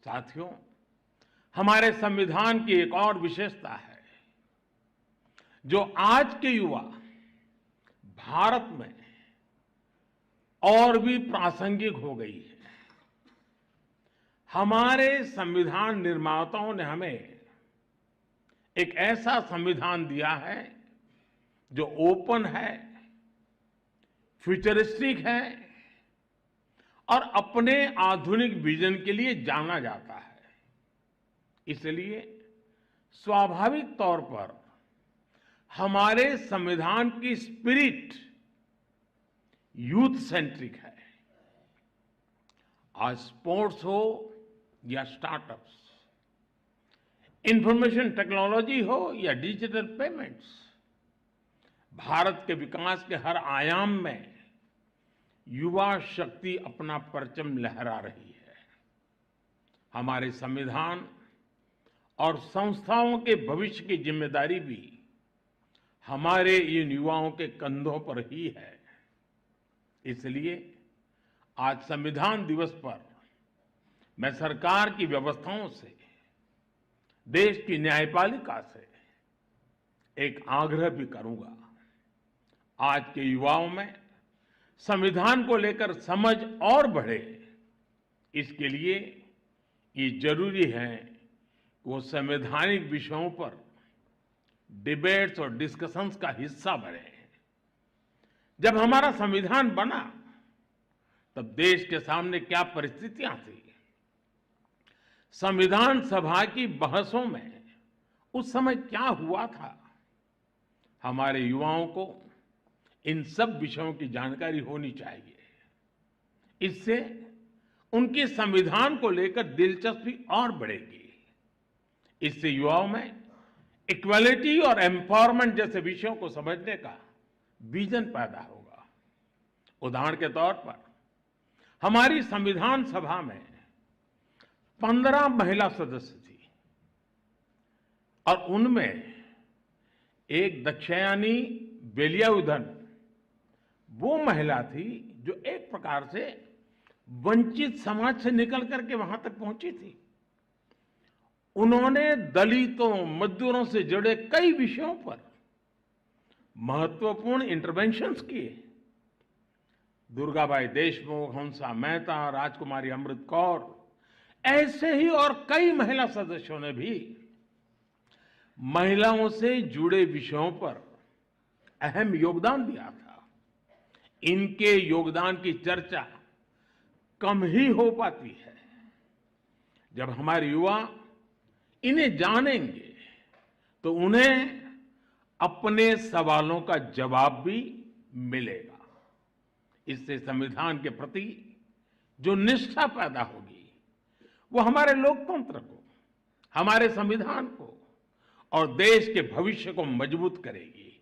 साथियों, हमारे संविधान की एक और विशेषता है जो आज के युवा भारत में और भी प्रासंगिक हो गई है। हमारे संविधान निर्माताओं ने हमें एक ऐसा संविधान दिया है जो ओपन है, फ्यूचरिस्टिक है और अपने आधुनिक विजन के लिए जाना जाता है। इसलिए स्वाभाविक तौर पर हमारे संविधान की स्पिरिट यूथ सेंट्रिक है। आज स्पोर्ट्स हो या स्टार्टअप्स, इंफॉर्मेशन टेक्नोलॉजी हो या डिजिटल पेमेंट्स, भारत के विकास के हर आयाम में युवा शक्ति अपना परचम लहरा रही है। हमारे संविधान और संस्थाओं के भविष्य की जिम्मेदारी भी हमारे इन युवाओं के कंधों पर ही है। इसलिए आज संविधान दिवस पर मैं सरकार की व्यवस्थाओं से, देश की न्यायपालिका से एक आग्रह भी करूंगा। आज के युवाओं में संविधान को लेकर समझ और बढ़े, इसके लिए ये जरूरी है कि वो संवैधानिक विषयों पर डिबेट्स और डिस्कशंस का हिस्सा बने। जब हमारा संविधान बना तब देश के सामने क्या परिस्थितियां थी, संविधान सभा की बहसों में उस समय क्या हुआ था, हमारे युवाओं को इन सब विषयों की जानकारी होनी चाहिए। इससे उनके संविधान को लेकर दिलचस्पी और बढ़ेगी। इससे युवाओं में इक्वालिटी और एम्पावरमेंट जैसे विषयों को समझने का विजन पैदा होगा। उदाहरण के तौर पर हमारी संविधान सभा में 15 महिला सदस्य थी और उनमें एक दक्षयानी वेलियाउधन वो महिला थी जो एक प्रकार से वंचित समाज से निकल करके वहां तक पहुंची थी। उन्होंने दलितों, मजदूरों से जुड़े कई विषयों पर महत्वपूर्ण इंटरवेंशंस किए। दुर्गाबाई देशमुख, हंसा मेहता, राजकुमारी अमृत कौर, ऐसे ही और कई महिला सदस्यों ने भी महिलाओं से जुड़े विषयों पर अहम योगदान दिया था। इनके योगदान की चर्चा कम ही हो पाती है। जब हमारे युवा इन्हें जानेंगे तो उन्हें अपने सवालों का जवाब भी मिलेगा। इससे संविधान के प्रति जो निष्ठा पैदा होगी वो हमारे लोकतंत्र को, हमारे संविधान को और देश के भविष्य को मजबूत करेगी।